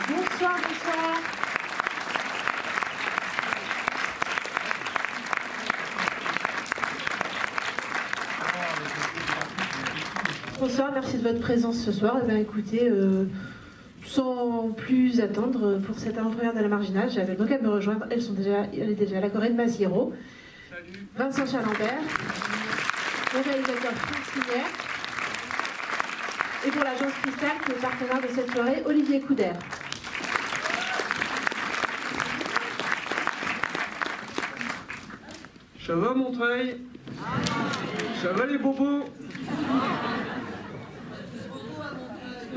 Bonsoir, bonsoir. Bonsoir, merci de votre présence ce soir. Eh bien, écoutez, sans plus attendre, pour cette avant-première de la Marginale, j'avais donc à me rejoindre. Elle est déjà la Corinne Maziero, Vincent Chalambert, le réalisateur Franck Signet, et pour l'agence Cristal, qui est partenaire de cette soirée, Olivier Couder. Ça va Montreuil? Ça va les bobos?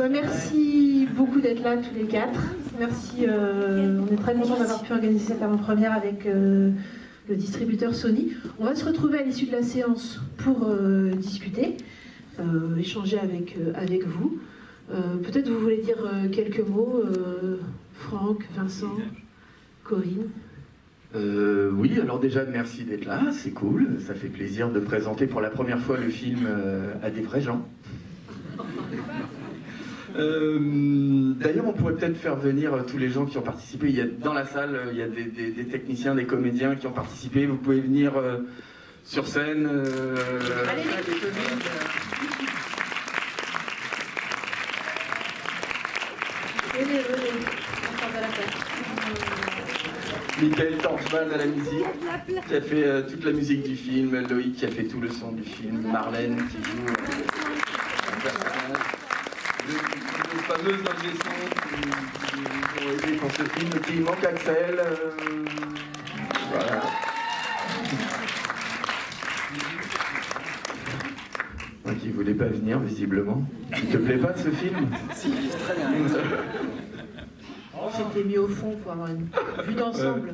Merci beaucoup d'être là tous les quatre. Merci, on est très contents d'avoir pu organiser cette avant-première avec le distributeur Sony. On va se retrouver à l'issue de la séance pour discuter, échanger avec vous. Peut-être vous voulez dire quelques mots, Franck, Vincent, Corinne. Oui, alors déjà merci d'être là, c'est cool, ça fait plaisir de présenter pour la première fois le film à des vrais gens. D'ailleurs, on pourrait peut-être faire venir tous les gens qui ont participé. Dans la salle, il y a des techniciens, des comédiens qui ont participé. Vous pouvez venir sur scène. Allez, venez, on s'en va la fête. Michael Torchman à la musique, qui a fait toute la musique du film. Loïc qui a fait tout le son du film. Marlène qui joue un personnage. Les fameuses ingé qui ont aidé pour ce film. Et puis il manque Axel. Voilà. Qui ne voulait pas venir, visiblement. Il te plaît pas ce film? Si, très bien. C'était mis au fond pour avoir une vue d'ensemble.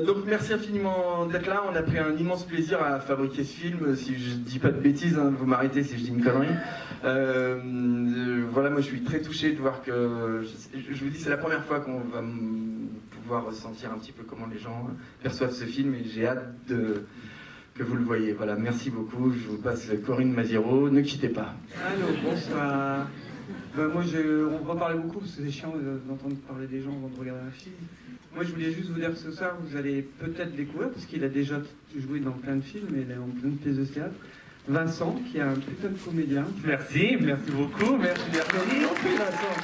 Donc merci infiniment d'être là, on a pris un immense plaisir à fabriquer ce film, si je dis pas de bêtises, hein, vous m'arrêtez si je dis une connerie. Voilà, moi je suis très touché de voir que, je vous dis c'est la première fois qu'on va pouvoir ressentir un petit peu comment les gens perçoivent ce film et j'ai hâte que vous le voyez. Voilà, merci beaucoup, je vous passe Corinne Maziero, ne quittez pas. Allô, bonsoir. Moi, on va parler beaucoup parce que c'est chiant d'entendre parler des gens avant de regarder un film. Moi, je voulais juste vous dire que ce soir, vous allez peut-être découvrir, parce qu'il a déjà joué dans plein de films et dans plein de pièces de théâtre, Vincent, qui est un putain de comédien. Merci beaucoup, merci. Vincent.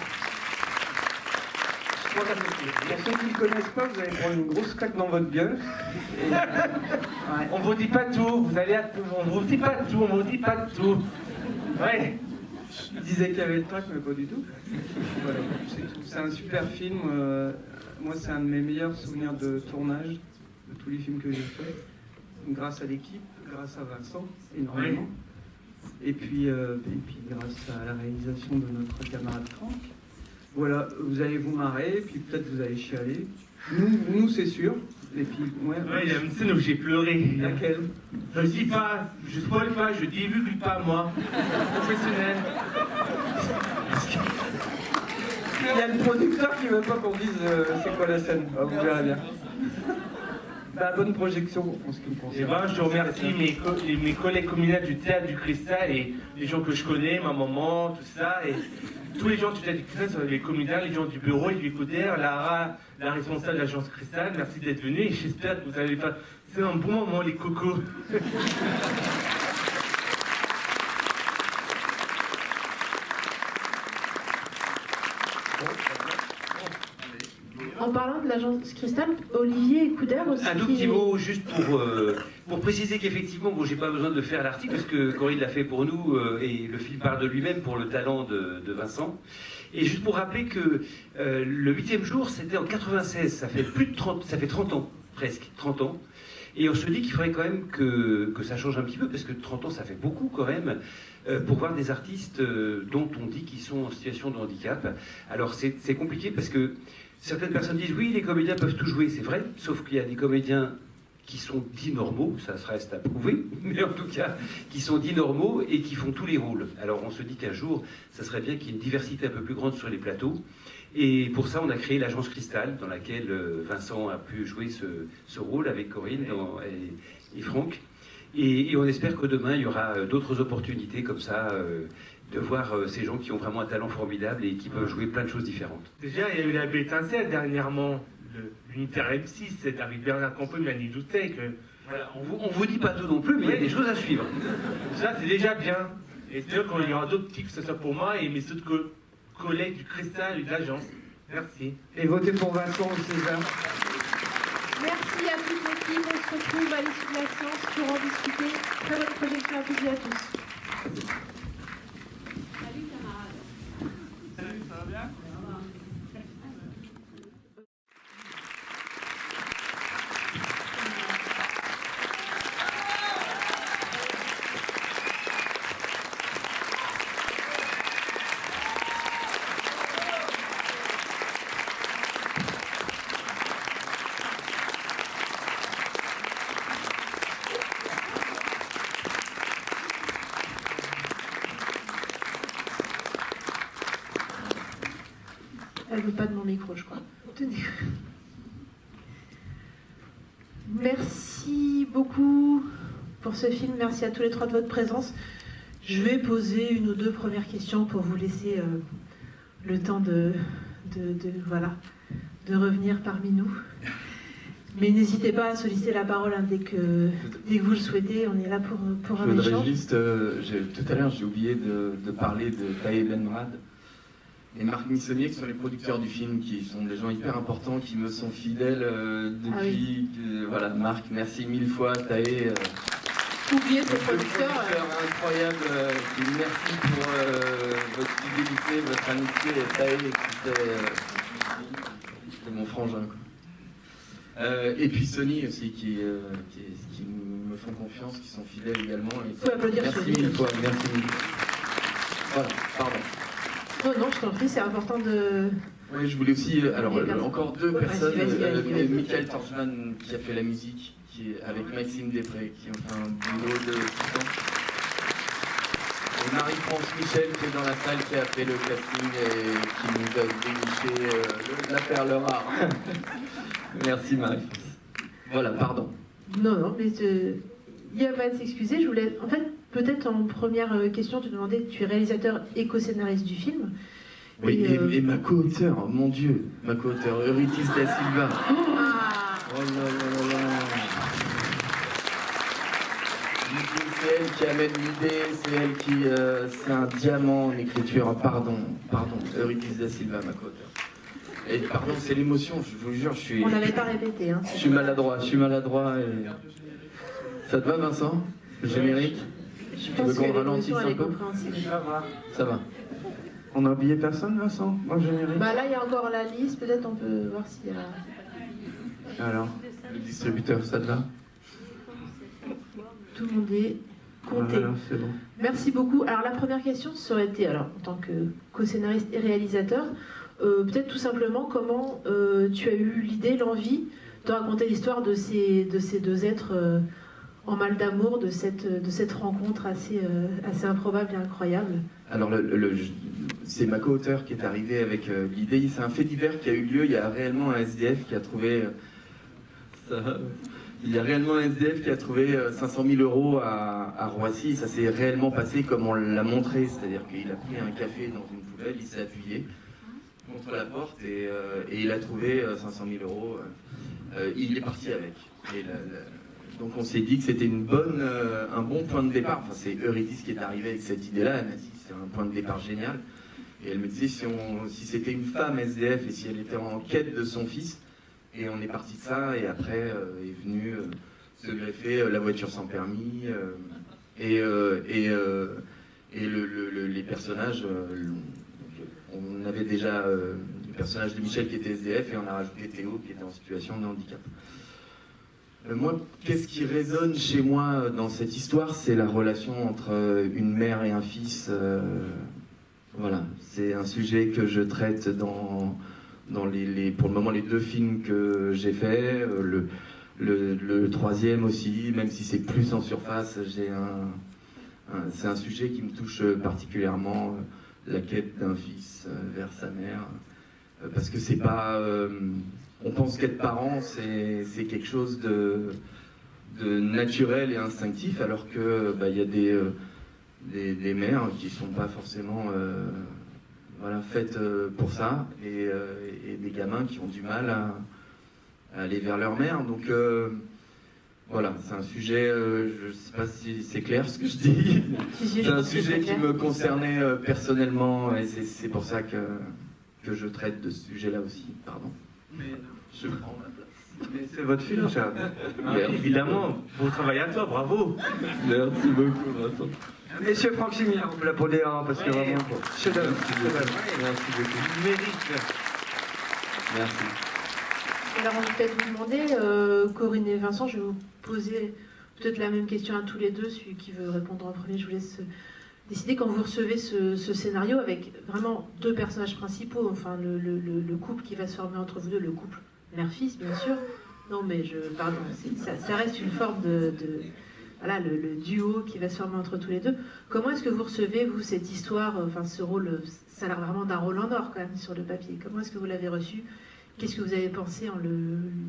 Pour ceux qui ne le connaissent pas, vous allez prendre une grosse claque dans votre gueule. Et, ouais. On vous dit pas tout, on vous dit pas tout, on vous dit pas tout. Ouais. Je disais qu'il y avait le trac, mais pas du tout. Voilà, c'est tout. C'est un super film. Moi, c'est un de mes meilleurs souvenirs de tournage de tous les films que j'ai faits. Grâce à l'équipe, grâce à Vincent, énormément. Et puis grâce à la réalisation de notre camarade Franck. Voilà, vous allez vous marrer, puis peut-être vous allez chialer. Nous c'est sûr. Et puis, Ouais, il y a une scène où j'ai pleuré. Laquelle? Je dis pas, je spoil pas, je divulgue pas, moi. Professionnel. Il y a le producteur qui veut pas qu'on dise c'est quoi la scène. Ah, vous verrez bien. Bah, bonne projection en ce qui me Et concerne. ben, je remercie mes collègues communaux du Théâtre du Cristal et les gens que je connais, ma maman, tout ça. Et tous les gens du Théâtre du Cristal, les communaux, les gens du bureau, Olivier Couder, Lara, la responsable de l'agence Cristal. Merci d'être venus et j'espère que vous allez pas. C'est un bon moment, les cocos. En parlant de l'agence Cristal, Olivier Couder aussi. Un tout petit mot juste pour préciser qu'effectivement, bon, j'ai pas besoin de faire l'article parce que Corinne l'a fait pour nous et le film parle de lui-même pour le talent de Vincent. Et juste pour rappeler que le 8e jour, c'était en 96, ça fait plus de 30, ça fait 30 ans, presque 30 ans. Et on se dit qu'il faudrait quand même que ça change un petit peu, parce que 30 ans, ça fait beaucoup quand même, pour voir des artistes dont on dit qu'ils sont en situation de handicap. Alors c'est compliqué parce que certaines personnes disent oui, les comédiens peuvent tout jouer, c'est vrai, sauf qu'il y a des comédiens qui sont dits normaux, ça se reste à prouver, mais en tout cas, qui sont dits normaux et qui font tous les rôles. Alors on se dit qu'un jour, ça serait bien qu'il y ait une diversité un peu plus grande sur les plateaux. Et pour ça, on a créé l'agence Cristal, dans laquelle Vincent a pu jouer ce rôle avec Corinne et Franck. Et on espère que demain, il y aura d'autres opportunités comme ça, de voir ces gens qui ont vraiment un talent formidable et qui peuvent jouer plein de choses différentes. Déjà, il y a eu la belle étincelle dernièrement, l'unitaire M6, c'est avec Bernard Campan, Mani Doutet. Voilà, on vous dit pas tout non plus, mais il y a des choses à suivre. Ça, c'est déjà bien. Et c'est sûr qu'il y aura d'autres petits, que ce soit pour moi et mes autres collègues du Cristal et de l'agence. Merci. Et votez pour Vincent au César. Merci à toute l'équipe. On se retrouve à l'issue de la séance pour en discuter. Très bonne projection à toutes et à tous. Salut camarades. Salut, ça va bien? Elle veut pas de mon micro, je crois. Tenez. Merci beaucoup pour ce film. Merci à tous les trois de votre présence. Je vais poser une ou deux premières questions pour vous laisser le temps de revenir parmi nous. Mais n'hésitez pas à solliciter la parole hein, dès que vous le souhaitez. On est là pour un Je voudrais échange. juste, tout à l'heure j'ai oublié de parler de Tahe Benrad et Marc Missonnier, qui sont les producteurs du film, qui sont des gens hyper importants, qui me sont fidèles depuis. Voilà, Marc, merci mille fois. Tahe, Oubliez ces producteurs. incroyable. Merci pour votre fidélité, votre amitié. Et Tahe, c'était mon frangin. Quoi. Et puis Sony aussi, qui me font confiance, qui sont fidèles également. Et Faut applaudir merci Sony. mille fois, merci mille fois. Voilà, pardon. Non, je t'en prie, c'est important de... Oui, je voulais aussi, encore deux personnes, Vas-y. Michael Torchman qui a fait la musique, qui est avec Maxime Després, qui ont fait un boulot de puissant. Et Marie-France Michel qui est dans la salle, qui a fait le casting et qui nous a déniché la perle rare. Merci Marie-France. Voilà, pardon. Non, mais il n'y a pas à s'excuser. Je voulais, en fait, peut-être en première question, te demander, tu es réalisateur et co-scénariste du film. Oui, et ma co-auteure, mon Dieu, ma co-auteure, Eurydice da Silva. Ah, Oh là là là là. C'est elle qui amène l'idée, c'est elle qui... c'est un diamant en écriture. Pardon, Eurydice da Silva, ma co-auteure. Et pardon, c'est l'émotion, je vous jure, on n'avait pas répété. Hein. je suis maladroit et... Ça te va, Vincent? Le générique? Je Tu pense veux que qu'on ralentisse l'émotion, elle un est peu? compréhensible. Ça va. On a oublié personne, Vincent, en générique? Bah là, il y a encore la liste. Peut-être on peut voir s'il y a... Alors, Le distributeur, ça te va? Tout le monde est compté. voilà, c'est bon. Merci beaucoup. Alors la première question, ça aurait été, alors en tant que co-scénariste et réalisateur, peut-être tout simplement comment tu as eu l'idée, l'envie de raconter l'histoire de ces deux êtres en mal d'amour, de cette rencontre assez improbable et incroyable. Alors, c'est ma co-auteure qui est arrivée avec l'idée. C'est un fait divers qui a eu lieu. Il y a réellement un SDF qui a trouvé... Il y a réellement un SDF qui a trouvé 500 000 euros à Roissy. Ça s'est réellement passé comme on l'a montré. C'est-à-dire qu'il a pris un café dans une poubelle, il s'est appuyé contre la porte et il a trouvé 500 000 euros. Il est parti avec. Donc on s'est dit que c'était un bon point de départ. Enfin, c'est Eurydice qui est arrivée avec cette idée-là. Elle m'a dit que c'est un point de départ génial. Et elle me disait si c'était une femme SDF et si elle était en quête de son fils. Et on est parti de ça. Et après est venue se greffer la voiture sans permis. Les personnages. On avait déjà le personnage de Michel qui était SDF et on a rajouté Théo qui était en situation de handicap. Moi, qu'est-ce qui résonne chez moi dans cette histoire? C'est la relation entre une mère et un fils. Voilà, c'est un sujet que je traite dans pour le moment, les deux films que j'ai faits. Le troisième aussi, même si c'est plus en surface, c'est un sujet qui me touche particulièrement, la quête d'un fils vers sa mère. Parce que c'est pas... on pense qu'être parent, c'est quelque chose de de naturel et instinctif, alors que il y a des mères qui sont pas forcément voilà, faites pour ça, et des gamins qui ont du mal à aller vers leur mère. Donc voilà, c'est un sujet, je sais pas si c'est clair ce que je dis, c'est un sujet qui me concernait personnellement, et c'est pour ça que je traite de ce sujet-là aussi, pardon. Mais Je prends ma place. Mais c'est votre film, Charles. Évidemment, bon travail à toi, bravo. Merci beaucoup, Vincent. Monsieur Franck Chimien, on peut l'applaudir hein, parce que Ouais. vraiment, chef-d'œuvre. Merci beaucoup. Tu mérites. Merci. Alors on va peut-être vous demander, Corinne et Vincent, je vais vous poser peut-être la même question à tous les deux, celui qui veut répondre en premier, je vous laisse décider. Quand vous recevez ce scénario avec vraiment deux personnages principaux, enfin le couple qui va se former entre vous deux, le couple mère-fils bien sûr, non mais pardon, ça reste une forme de voilà, le duo qui va se former entre tous les deux. Comment est-ce que vous recevez, vous, cette histoire, enfin ce rôle, ça a l'air vraiment d'un rôle en or quand même sur le papier. Comment est-ce que vous l'avez reçu? Qu'est-ce que vous avez pensé en le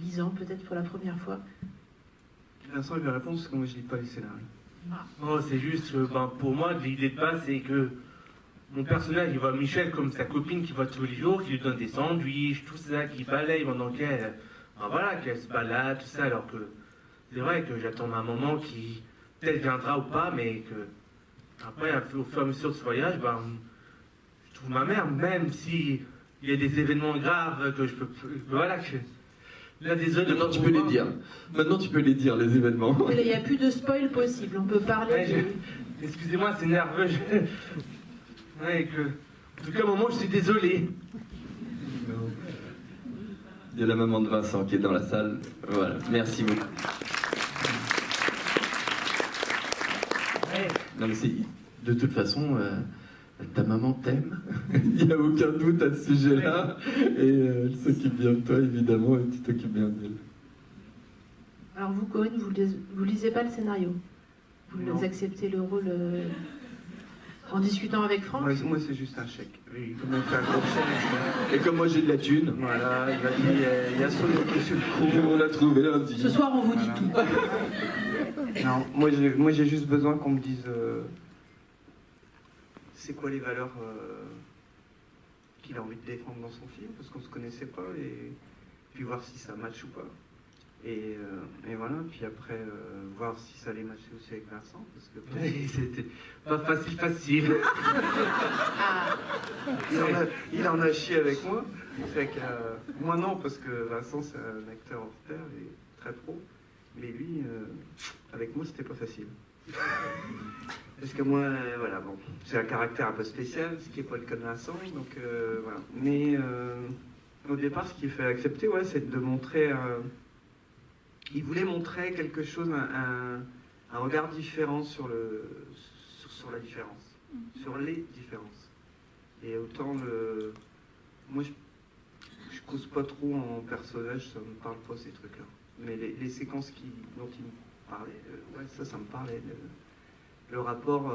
lisant, peut-être pour la première fois? Vincent, il va répondre parce que moi je lis pas les scénarios. Non, c'est juste que pour moi, l'idée de base, c'est que mon personnage, il voit Michel comme sa copine qui voit tous les jours, qui lui donne des sandwichs, tout ça, qui balaye pendant qu'elle se balade, tout ça, alors que c'est vrai que j'attends un moment qui peut-être viendra ou pas, mais que après, au fur et à mesure de ce voyage, je trouve ma mère, même si il y a des événements graves que je peux, voilà, que là, désolé. Maintenant tu peux les dire. Maintenant tu peux les dire, les événements. Il n'y a plus de spoil possible, on peut parler. Ouais, excusez-moi, c'est nerveux. Ouais, en tout cas, à un moment, je suis désolé. Il y a la maman de Vincent qui est dans la salle. Voilà, merci beaucoup. Ouais. Non mais c'est de toute façon, ta maman t'aime. Il n'y a aucun doute à ce sujet-là. Et elle s'occupe bien de toi évidemment, et tu t'occupes bien d'elle. Alors vous, Corinne, vous lisez pas le scénario? Vous Non. acceptez le rôle en discutant avec Franck? Moi c'est juste un chèque. Oui, comme on fait un gros chèque. Et comme moi j'ai de la thune, Voilà, il va dire, il y a son autre sur le coup. on l'a trouvé lundi. Ce soir, on vous dit Voilà. tout. Non, moi j'ai juste besoin qu'on me dise c'est quoi les valeurs qu'il a envie de défendre dans son film, parce qu'on se connaissait pas, et puis voir si ça match ou pas. Et voilà, puis après voir si ça allait matcher aussi avec Vincent, parce que Ouais, c'était pas facile. il en a chié avec moi. Fait que, moi non, parce que Vincent c'est un acteur hors pair et très pro. Mais lui, avec moi, c'était pas facile. Parce que moi, voilà, bon, j'ai un caractère un peu spécial, ce qui n'est pas le cas de Vincent, donc voilà. Mais au départ, ce qui fait accepter, ouais, c'est de montrer. Il voulait montrer quelque chose, un regard différent sur la différence, sur les différences. Et autant moi, je cause pas trop en personnage, ça me parle pas ces trucs-là. Mais les séquences dont il me parlait, ouais, ça me parlait. Le rapport,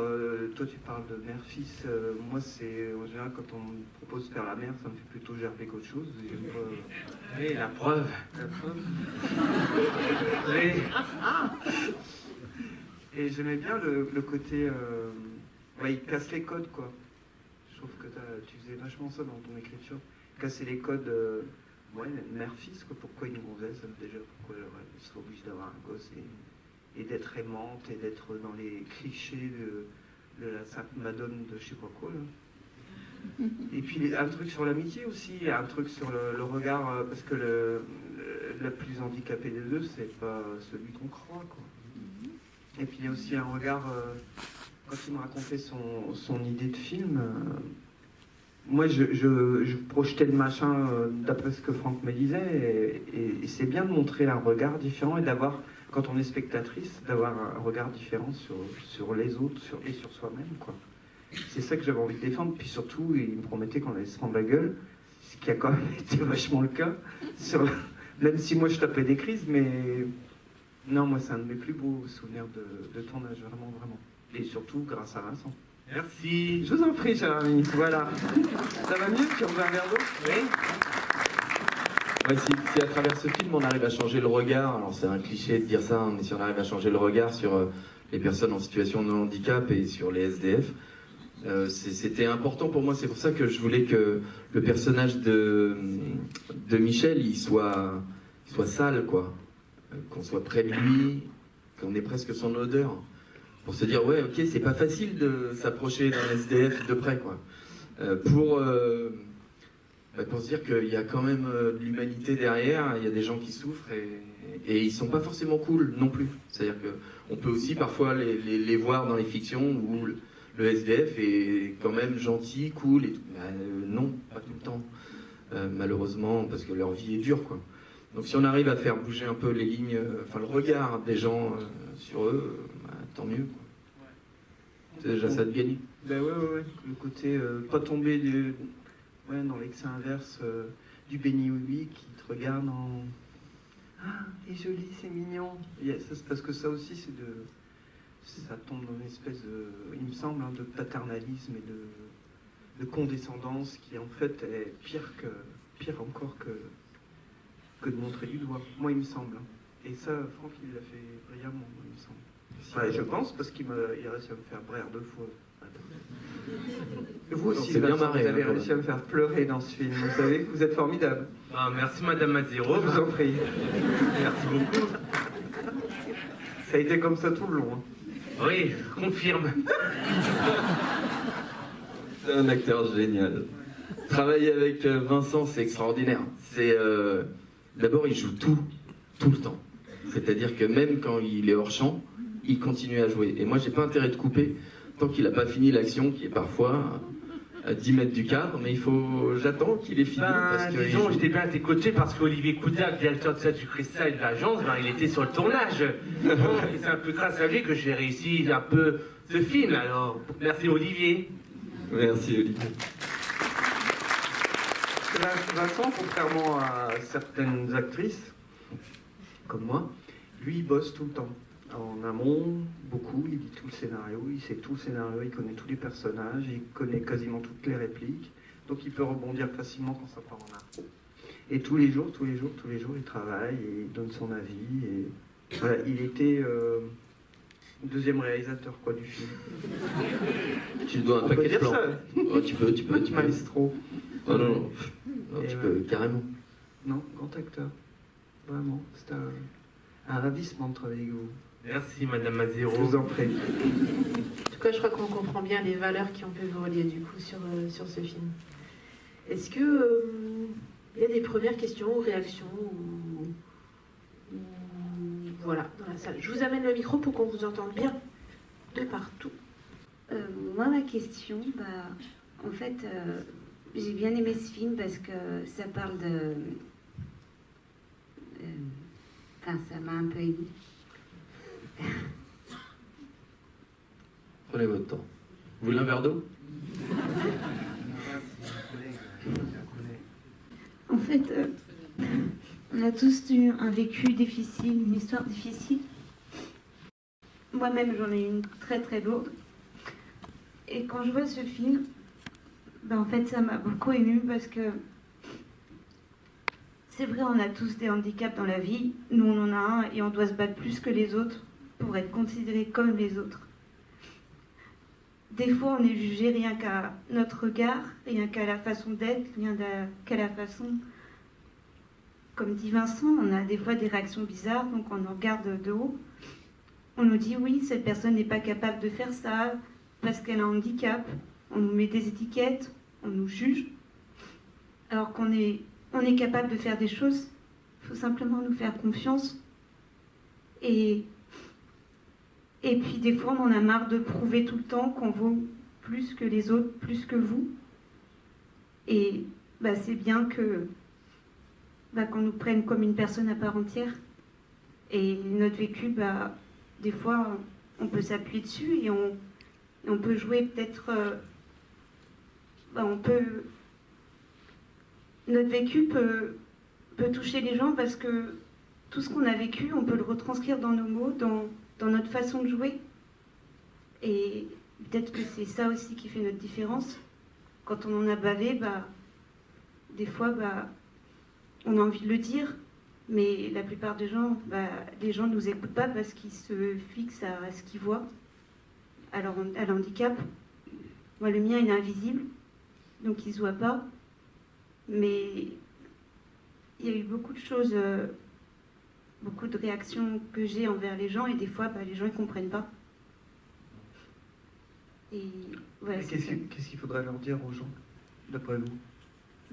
toi tu parles de mère-fils, moi c'est en général quand on me propose de faire la mère, ça me fait plutôt gerber qu'autre chose. J'aime pas, Oui, la preuve. la preuve. Oui. Et j'aimais bien le côté, ouais, il casse les codes quoi. Je trouve que tu faisais vachement ça dans ton écriture, casser les codes. Ouais, mère-fils, quoi. Pourquoi une gonzesse déjà, pourquoi elle serait obligée d'avoir un gosse et d'être aimante et d'être dans les clichés de la Sainte Madone de je sais pas quoi là. Et puis un truc sur l'amitié aussi, un truc sur le regard, parce que le plus handicapé des deux, c'est pas celui qu'on croit quoi. Et puis il y a aussi un regard, quand il me racontait son idée de film, moi je projetais le machin d'après ce que Franck me disait, et c'est bien de montrer un regard différent et d'avoir, quand on est spectatrice, d'avoir un regard différent sur les autres et sur soi-même, quoi. C'est ça que j'avais envie de défendre, puis surtout, il me promettait qu'on allait se prendre la gueule, ce qui a quand même été vachement le cas, même si moi je tapais des crises, mais non, moi c'est un de mes plus beaux souvenirs de tournage, vraiment, vraiment. Et surtout grâce à Vincent. Merci. Je vous en prie, cher ami, voilà. Ça va mieux? Tu en veux un verre d'eau? Oui. Ouais, si à travers ce film on arrive à changer le regard, alors c'est un cliché de dire ça, hein, mais si on arrive à changer le regard sur les personnes en situation de handicap et sur les SDF, c'était important pour moi. C'est pour ça que je voulais que le personnage de Michel, il soit sale, quoi. Qu'on soit près de lui, qu'on ait presque son odeur. Pour se dire, ouais, ok, c'est pas facile de s'approcher d'un SDF de près, quoi. Pour se dire qu'il y a quand même de l'humanité derrière, il y a des gens qui souffrent et ils sont pas forcément cool non plus. C'est-à-dire qu'on peut aussi parfois les voir dans les fictions où le SDF est quand même gentil, cool, et tout. Non, pas tout le temps, malheureusement, parce que leur vie est dure, quoi. Donc si on arrive à faire bouger un peu les lignes, le regard des gens sur eux, tant mieux, quoi. C'est déjà ça de gagner. Ben ouais. Le côté pas tomber dans l'excès inverse du béni oui qui te regarde en ah, il est joli, c'est mignon. Parce que ça aussi, ça tombe dans une espèce de, il me semble, de paternalisme et de condescendance qui en fait est pire encore que de montrer du doigt. Moi, il me semble. Et ça, Franck, il l'a fait brillamment, il me semble. Ouais, je pense, parce qu'il a réussi à me faire brère 2 fois. Vous aussi, c'est bien Vincent, marré, vous avez hein, réussi à me faire pleurer dans ce film. Vous savez, vous êtes formidable. Ah, merci Madame Mazero. Je vous en prie. Merci beaucoup. Ça a été comme ça tout le long. Hein. Oui, je confirme. C'est un acteur génial. Travailler avec Vincent, c'est extraordinaire. D'abord, il joue tout le temps. C'est-à-dire que même quand il est hors champ, il continue à jouer. Et moi, j'ai pas intérêt de couper tant qu'il n'a pas fini l'action, qui est parfois à 10 mètres du cadre, mais j'attends qu'il ait fini. Parce que disons, j'étais bien été coaché parce qu'Olivier Coudac, directeur de Théâtre du Cristal de l'agence, il était sur le tournage. Et c'est un peu grâce à lui que j'ai réussi un peu ce film. Alors, merci Olivier. Merci Olivier. Vincent, contrairement à certaines actrices, comme moi, lui, il bosse tout le temps. En amont, beaucoup, il lit tout le scénario, il sait tout le scénario, il connaît tous les personnages, il connaît quasiment toutes les répliques, donc il peut rebondir facilement quand ça part en art. Et tous les jours, il travaille, et il donne son avis, et voilà, il était deuxième réalisateur du film. Tu dois un On peut paquet de dire plans. ça. Oh, tu peux. Maestro. Oh non, tu peux, carrément. Non, grand acteur. Vraiment, c'est un ravissement de travailler avec vous. Merci Madame Je Mazero. vous en prie. En tout cas, je crois qu'on comprend bien les valeurs qui ont pu vous relier du coup sur ce film. Est-ce que il y a des premières questions ou réactions ou voilà, dans la salle. Je vous amène le micro pour qu'on vous entende bien de partout. Moi, ma question, en fait, j'ai bien aimé ce film parce que ça parle de... ça m'a un peu ému. Prenez votre temps. Vous voulez un verre d'eau? En fait, on a tous eu un vécu difficile, une histoire difficile. Moi-même, j'en ai une très très lourde. Et quand je vois ce film, en fait, ça m'a beaucoup émue parce que c'est vrai, on a tous des handicaps dans la vie. Nous, on en a un et on doit se battre plus que les autres pour être considérés comme les autres. Des fois, on est jugé rien qu'à notre regard, rien qu'à la façon d'être, rien qu'à la façon... Comme dit Vincent, on a des fois des réactions bizarres, donc on en regarde de haut. On nous dit, oui, cette personne n'est pas capable de faire ça parce qu'elle a un handicap. On nous met des étiquettes, on nous juge. Alors qu'on est capable de faire des choses, il faut simplement nous faire confiance. Et puis des fois, on en a marre de prouver tout le temps qu'on vaut plus que les autres, plus que vous. Et c'est bien qu'on nous prenne comme une personne à part entière. Et notre vécu, des fois, on peut s'appuyer dessus et on peut jouer peut-être... Notre vécu peut toucher les gens parce que tout ce qu'on a vécu, on peut le retranscrire dans nos mots, dans notre façon de jouer. Et peut-être que c'est ça aussi qui fait notre différence. Quand on en a bavé, des fois, on a envie de le dire, mais la plupart des gens, les gens ne nous écoutent pas parce qu'ils se fixent à ce qu'ils voient, à l'handicap. Moi, le mien, il est invisible, donc il ne se voit pas. Mais il y a eu beaucoup de choses, beaucoup de réactions que j'ai envers les gens, et des fois, les gens ne comprennent pas. Et voilà, Qu'est-ce qu'il faudrait leur dire aux gens, d'après vous?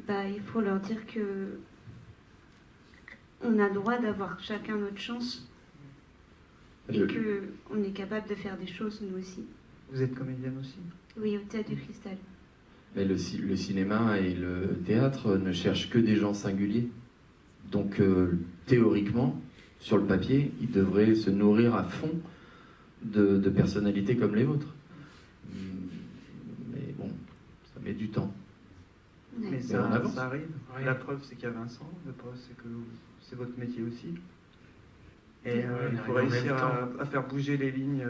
Il faut leur dire que on a le droit d'avoir chacun notre chance et qu'on est capable de faire des choses, nous aussi. Vous êtes comédienne aussi? Oui, au Théâtre du Cristal. Mais le cinéma et le théâtre ne cherchent que des gens singuliers. Donc, théoriquement, sur le papier, ils devraient se nourrir à fond de personnalités comme les vôtres. Mais bon, ça met du temps. Ouais. Mais on avance. ça arrive. Ouais. La preuve, c'est qu'il y a Vincent. La preuve, c'est que c'est votre métier aussi. Et Ouais, il faut on arrive en réussir même temps. à faire bouger les lignes.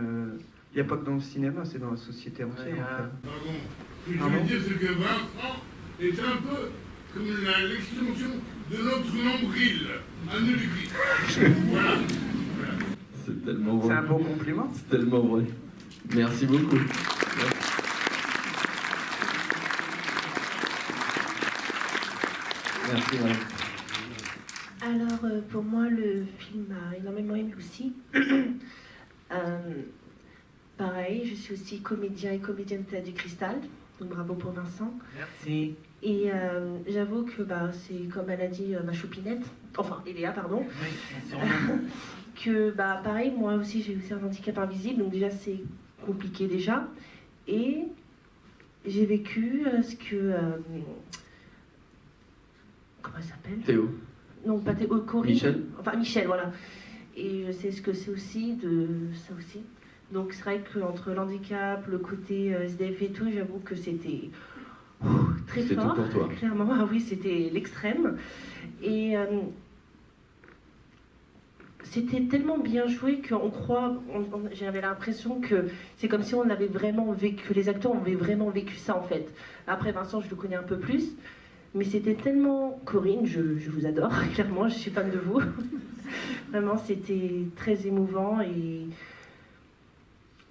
Il n'y a pas que dans le cinéma, c'est dans la société entière. Ouais, en fait. Pardon. Ce que je Pardon veux dire, c'est que Vincent est un peu comme l'extension de notre nombril à nous du Christ. Voilà. C'est tellement C'est vrai. un bon compliment. C'est tellement vrai. Merci beaucoup. Merci, madame. Alors, pour moi, le film m'a énormément ému aussi. Pareil, je suis aussi comédien et comédienne de Théâtre du Cristal, donc bravo pour Vincent. Merci. Et j'avoue que c'est comme elle a dit ma choupinette, enfin Eléa, pardon, que pareil, moi aussi j'ai aussi un handicap invisible, donc déjà c'est compliqué déjà. Et j'ai vécu ce que... comment elle s'appelle? Théo. Non, pas Théo, Corinne. Michel. Enfin, Michel, voilà. Et je sais ce que c'est aussi de ça aussi. Donc c'est vrai qu'entre l'handicap, le côté SDF et tout, j'avoue que c'était très C'était fort. tout pour toi. Clairement, ah oui, c'était l'extrême. Et c'était tellement bien joué qu'on croit, j'avais l'impression que c'est comme si on avait vraiment vécu, que les acteurs avaient vraiment vécu ça en fait. Après Vincent, je le connais un peu plus. Mais c'était tellement... Corinne, je vous adore, clairement, je suis fan de vous. Vraiment, c'était très émouvant. Et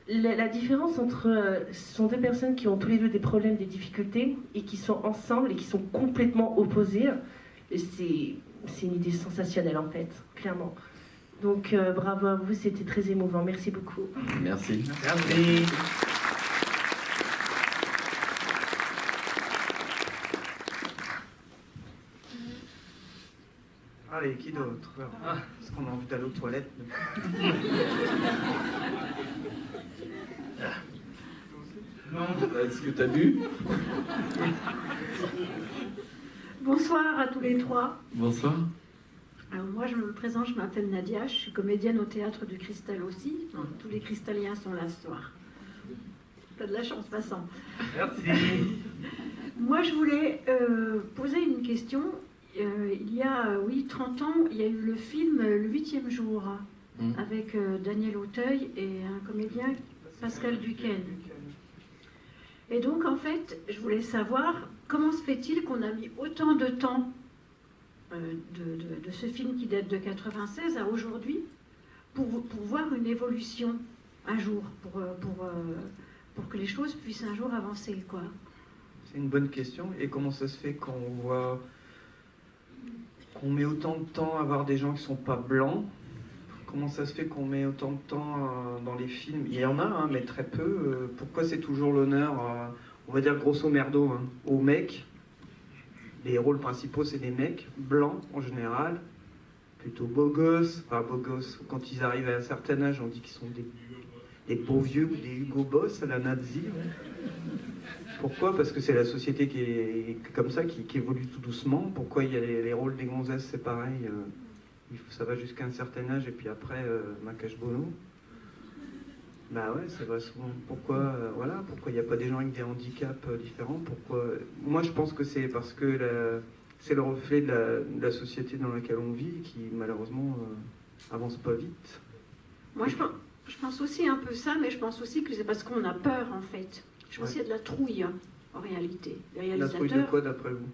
la différence entre... ce sont deux personnes qui ont tous les deux des problèmes, des difficultés, et qui sont ensemble et qui sont complètement opposées. C'est une idée sensationnelle, en fait, clairement. Donc, bravo à vous, c'était très émouvant. Merci beaucoup. Merci. Merci. Allez, qui d'autre? Parce qu'on a envie d'aller aux toilettes. Est-ce que tu as bu? Bonsoir à tous les trois. Bonsoir. Alors moi je me présente, je m'appelle Nadia, je suis comédienne au Théâtre du Cristal aussi. Donc, tous les cristalliens sont là ce soir. T'as de la chance, Vincent. Merci. Moi je voulais poser une question. Il y a 30 ans, il y a eu le film Le 8e jour avec Daniel Auteuil et un comédien, Pascal Duquesne. Et donc en fait, je voulais savoir comment se fait-il qu'on a mis autant de temps de ce film qui date de 96 à aujourd'hui pour voir une évolution un jour, pour que les choses puissent un jour avancer, quoi. C'est une bonne question. Et comment ça se fait qu'on met autant de temps à voir des gens qui sont pas blancs? Comment ça se fait qu'on met autant de temps dans les films? Il y en a, mais très peu. Pourquoi c'est toujours l'honneur, on va dire grosso merdo, aux mecs? Les rôles principaux, c'est des mecs blancs en général, plutôt beaux gosses. Enfin, beaux gosses, quand ils arrivent à un certain âge, on dit qu'ils sont des beaux vieux ou des Hugo Boss à la nazi. Pourquoi? Parce que c'est la société qui est comme ça, qui évolue tout doucement. Pourquoi il y a les rôles des gonzesses, c'est pareil. Ça va jusqu'à un certain âge et puis après, Macache Bono. Bah ouais, c'est vrai souvent. Pourquoi il n'y a pas des gens avec des handicaps différents? Pourquoi? Moi, je pense que c'est parce que c'est le reflet de la société dans laquelle on vit qui, malheureusement, avance pas vite. Moi, je pense aussi un peu ça, mais je pense aussi que c'est parce qu'on a peur, en fait. Je pense qu'il y a de la trouille, en réalité. Les La trouille de réalisateurs, quoi, d'après vous?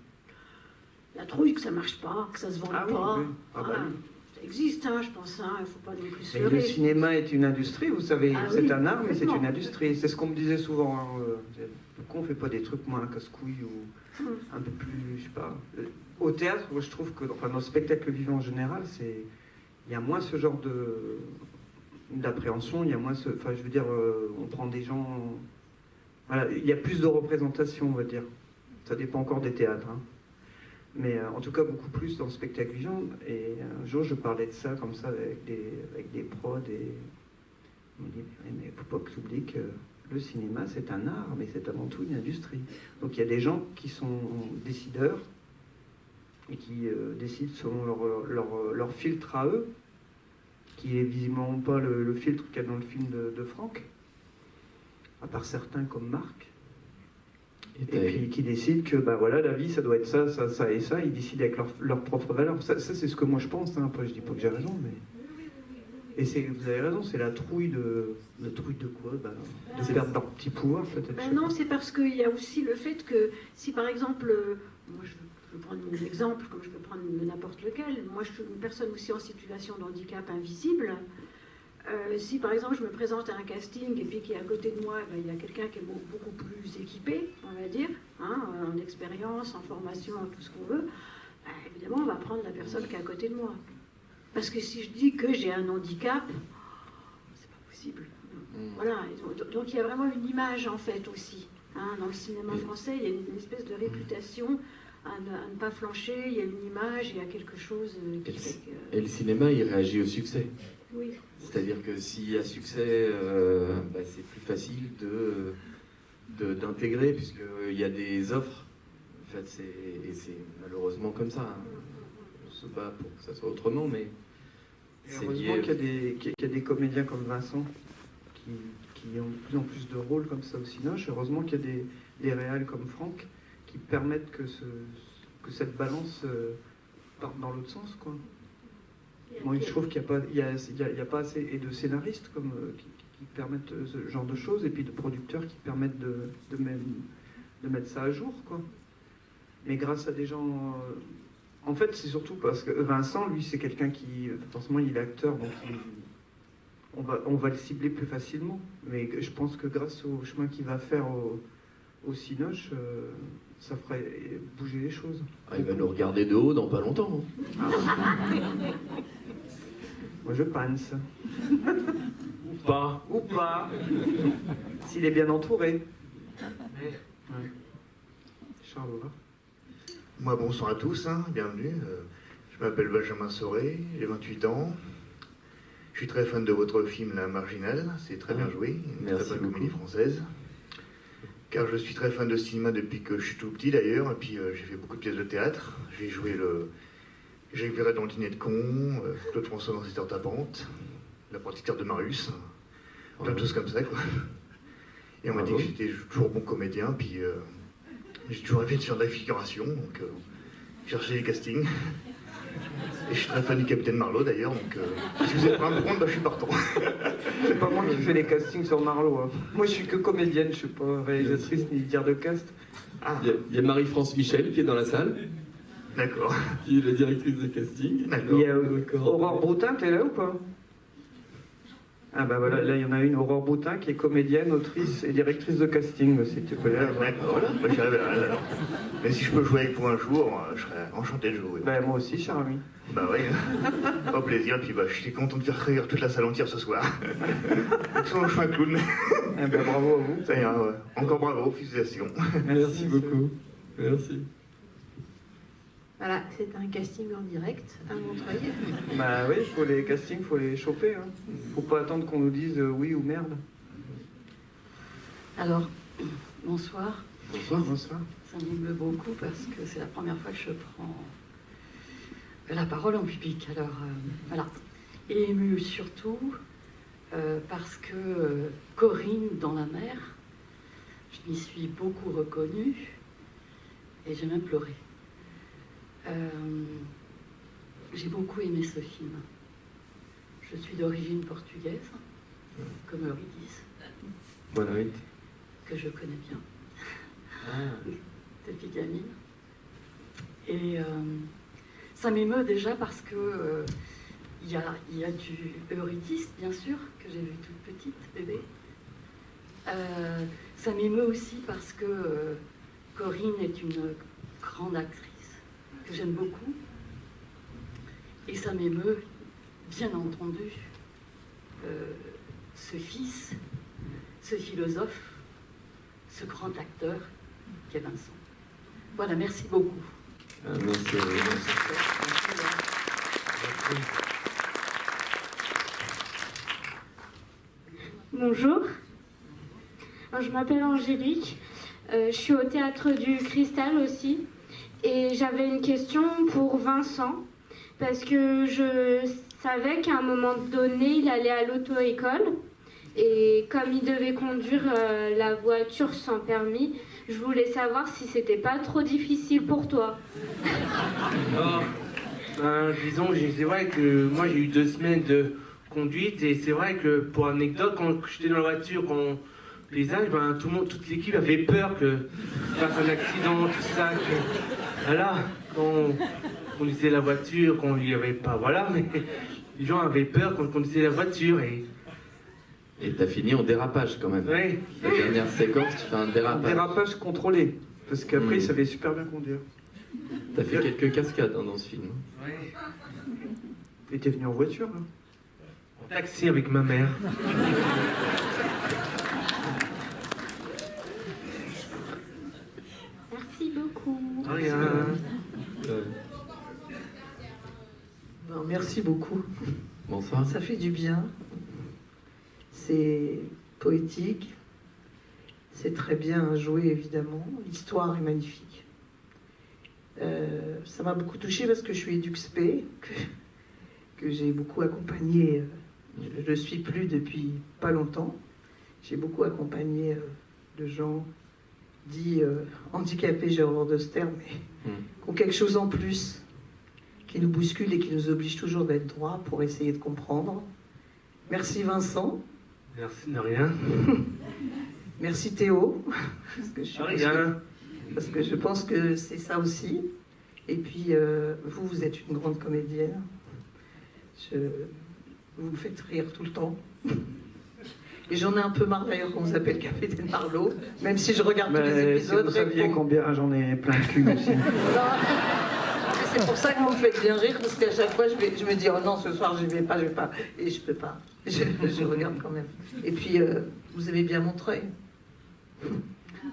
la trouille que ça marche pas, que ça se vend Ah oui, pas. oui. Ah bah Voilà. oui. Ça existe, hein, je pense, il ne faut pas non plus se Mais le leurrer. cinéma est une industrie, vous savez, Ah c'est oui, un art, mais c'est complètement. une industrie. C'est ce qu'on me disait souvent. Hein, pourquoi on ne fait pas des trucs moins casse-couilles ou un peu plus, je sais pas. Au théâtre, moi, je trouve que, enfin, dans le spectacle vivant en général, il y a moins ce genre d'appréhension, il y a moins ce, enfin, je veux dire, on prend des gens, voilà, il y a plus de représentation, on va dire. Ça dépend encore des théâtres, hein. Mais en tout cas, beaucoup plus dans le spectacle vivant. Et un jour, je parlais de ça, comme ça, avec des prods. Et ils m'ont dit, mais il ne faut pas que tu oublies que le cinéma, c'est un art, mais c'est avant tout une industrie. Donc il y a des gens qui sont décideurs et qui décident selon leur filtre à eux, qui n'est visiblement pas le filtre qu'il y a dans le film de Franck, à part certains comme Marc. Et puis qui décident que bah voilà, la vie ça doit être ça, ça, ça et ça, ils décident avec leur propre valeur. Ça c'est ce que moi je pense, hein. Après je dis pas que j'ai raison, mais. Et vous avez raison, c'est la trouille de quoi bah, de perdre leur petit pouvoir peut-être. Ben non, c'est parce qu'il y a aussi le fait que si par exemple, moi je peux prendre mon exemple comme je peux prendre n'importe lequel, moi je suis une personne aussi en situation de handicap invisible. Si par exemple je me présente à un casting et puis qu'il y a à côté de moi, ben, il y a quelqu'un qui est beaucoup plus équipé, on va dire, hein, en expérience, en formation, en tout ce qu'on veut, ben, évidemment on va prendre la personne qui est à côté de moi. Parce que si je dis que j'ai un handicap, c'est pas possible. Voilà, donc il y a vraiment une image en fait aussi. Hein, dans le cinéma français, il y a une espèce de réputation à ne pas flancher, il y a une image, il y a quelque chose qui fait que... Et le cinéma, il réagit au succès. Oui. C'est-à-dire que s'il y a succès, bah, c'est plus facile d'intégrer, puisqu'il y a des offres. En fait, c'est malheureusement comme ça. Hein. On se bat pour que ça soit autrement, mais c'est heureusement lié. qu'il y a des comédiens comme Vincent qui ont de plus en plus de rôles comme ça au Cinoche. Heureusement qu'il y a des réals comme Franck qui permettent que cette balance parte dans l'autre sens, quoi. Moi, je trouve qu'il n'y a pas assez et de scénaristes comme, qui permettent ce genre de choses, et puis de producteurs qui permettent de mettre ça à jour, quoi. Mais grâce à des gens... en fait, c'est surtout parce que Vincent, lui, c'est quelqu'un qui... Forcément, il est acteur, donc on va le cibler plus facilement. Mais je pense que grâce au chemin qu'il va faire au Cinoche, ça ferait bouger les choses. Ah, il va nous regarder de haut dans pas longtemps. Hein. Moi, je pense. Ou pas. Ou pas. S'il est bien entouré. Ouais. Charles, au revoir. Moi, bonsoir à tous, hein, bienvenue. Je m'appelle Benjamin Soré, j'ai 28 ans. Je suis très fan de votre film La Marginale, c'est très bien joué, une très bonne comédie française. Car je suis très fan de cinéma depuis que je suis tout petit d'ailleurs, et puis j'ai fait beaucoup de pièces de théâtre. J'ai joué Jacques Verret dans Le Dîner de Con, Claude François dans Cette heure tapante, L'apprenti de Marius, plein de choses comme ça, quoi. Et on m'a dit que j'étais toujours bon comédien, puis j'ai toujours rêvé de faire de la figuration, donc j'ai cherché les castings. Et je suis très fan du Capitaine Marlowe d'ailleurs, donc si vous êtes prêts à me prendre, bah, je suis partant. C'est pas moi qui fais les castings sur Marlowe. Hein. Moi, je suis que comédienne, je suis pas réalisatrice ni dire de cast. Ah. Il y a Marie-France Michel qui est dans la salle. D'accord. Qui est la directrice de casting. Il y a Aurore Broutin, t'es là ou pas? Ah bah voilà, là il y en a une, Aurore Broutin, qui est comédienne, autrice et directrice de casting aussi, tu peux là. Voilà, bah, j'y rêve alors. Mais si je peux jouer avec vous un jour, je serais enchanté de jouer. Bah moi aussi, cher ami. Bah oui, au plaisir, puis bah, je suis content de faire rire toute la salle entière ce soir. Sinon je suis un clown. Eh ben, bravo à vous. Ça ira, ouais. Encore bravo, félicitations. Merci beaucoup. Merci. Voilà, c'est un casting en direct à Montreuil. Bah oui, les castings, faut les choper. Hein. Faut pas attendre qu'on nous dise oui ou merde. Alors, bonsoir. Bonsoir. Bonsoir. Ça m'émeut beaucoup parce que c'est la première fois que je prends la parole en public. Alors, voilà. Et émue surtout parce que Corinne dans la mer, je m'y suis beaucoup reconnue et j'ai même pleuré. J'ai beaucoup aimé ce film. Je suis d'origine portugaise, comme Eurydice. Bonne nuit. Que je connais bien. Depuis gamine. Et ça m'émeut déjà parce que il y a du Eurydice, bien sûr, que j'ai vu toute petite, bébé. Ça m'émeut aussi parce que Corinne est une grande actrice que j'aime beaucoup. Et ça m'émeut, bien entendu, ce fils, ce philosophe, ce grand acteur qu'est Vincent. Voilà, merci beaucoup. Merci. Bonjour, je m'appelle Angélique, je suis au Théâtre du Cristal aussi et j'avais une question pour Vincent parce que je savais qu'à un moment donné il allait à l'auto-école et comme il devait conduire la voiture sans permis, je voulais savoir si c'était pas trop difficile pour toi. Disons, c'est vrai que moi j'ai eu 2 semaines de conduite et c'est vrai que pour anecdote, quand j'étais dans la voiture, quand les âges, tout le monde, toute l'équipe avait peur que je fasse un accident, tout ça. Voilà, quand on conduisait la voiture, qu'on n'y avait pas, voilà, mais les gens avaient peur quand on conduisait la voiture et t'as fini en dérapage quand même. Oui. La dernière séquence, tu fais un dérapage. Un dérapage contrôlé, parce qu'après il savait super bien conduire. T'as fait quelques cascades dans ce film. Oui. Et t'es venu en voiture hein? En taxi avec ma mère. Merci beaucoup. Rien. Non, merci beaucoup. Bonsoir. Ça fait du bien. C'est poétique. C'est très bien joué, évidemment. L'histoire est magnifique. Ça m'a beaucoup touchée parce que je suis EduxP, que j'ai beaucoup accompagné. Je ne le suis plus depuis pas longtemps. J'ai beaucoup accompagné de gens dits handicapés, j'ai horreur de ce terme, mais qui ont quelque chose en plus, qui nous bouscule et qui nous oblige toujours d'être droit pour essayer de comprendre. Merci Vincent. Merci de rien. Merci Théo. Parce que je pense que c'est ça aussi. Et puis, vous êtes une grande comédienne. Vous me faites rire tout le temps. Et j'en ai un peu marre d'ailleurs qu'on vous appelle Capitaine Marlowe, même si je regarde tous les épisodes. Si vous saviez combien j'en ai plein le cul aussi. C'est pour ça que vous me faites bien rire, parce qu'à chaque fois je me dis oh non, ce soir je vais pas. Et je peux pas. Je regarde quand même. Et puis, vous aimez bien Montreuil?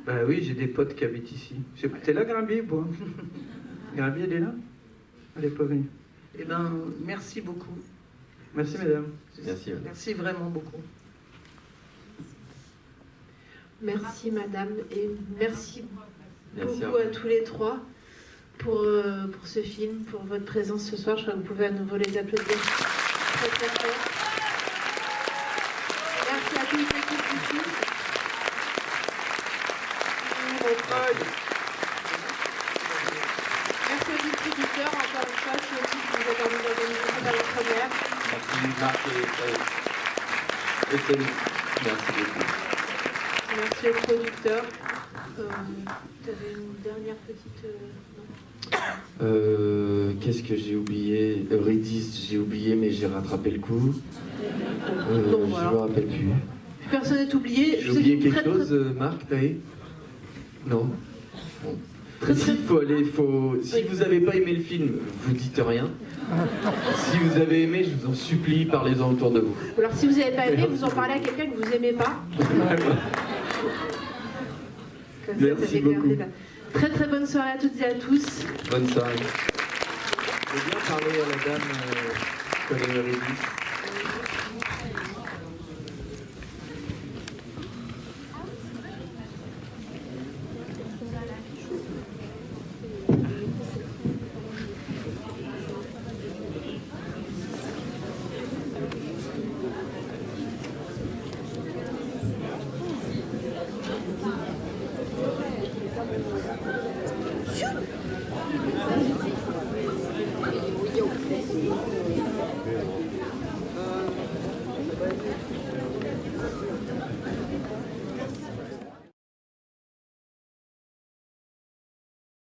Bah oui, j'ai des potes qui habitent ici. T'es là, Grimby, ou pas? Grimby, elle est là? Elle est pas venue. Eh ben, merci beaucoup. Merci, mesdames. Merci vraiment beaucoup. Merci, madame, et merci beaucoup à tous les trois pour ce film, pour votre présence ce soir. Je crois que vous pouvez à nouveau les applaudir très très fort. Merci à toute l'équipe du film. Merci aux distributeurs, encore une fois, qui aussi nous ont permis d'organiser cette avant-première. Merci Marc et Céline. Merci beaucoup. Merci aux producteurs. Tu avais une dernière petite... Qu'est-ce que j'ai oublié? Eurydice, j'ai oublié, mais j'ai rattrapé le coup. Je ne me rappelle plus. Personne n'est oublié. J'ai oublié quelque chose, Marc, t'as vu? Non. Bon. Si vous n'avez pas aimé le film, vous dites rien. Si vous avez aimé, je vous en supplie, parlez-en autour de vous. Alors si vous n'avez pas aimé, vous en parlez à quelqu'un que vous n'aimez pas. Merci beaucoup. Très très bonne soirée à toutes et à tous. Bonne soirée. Je vais bien parler à la dame Colin Eurydice.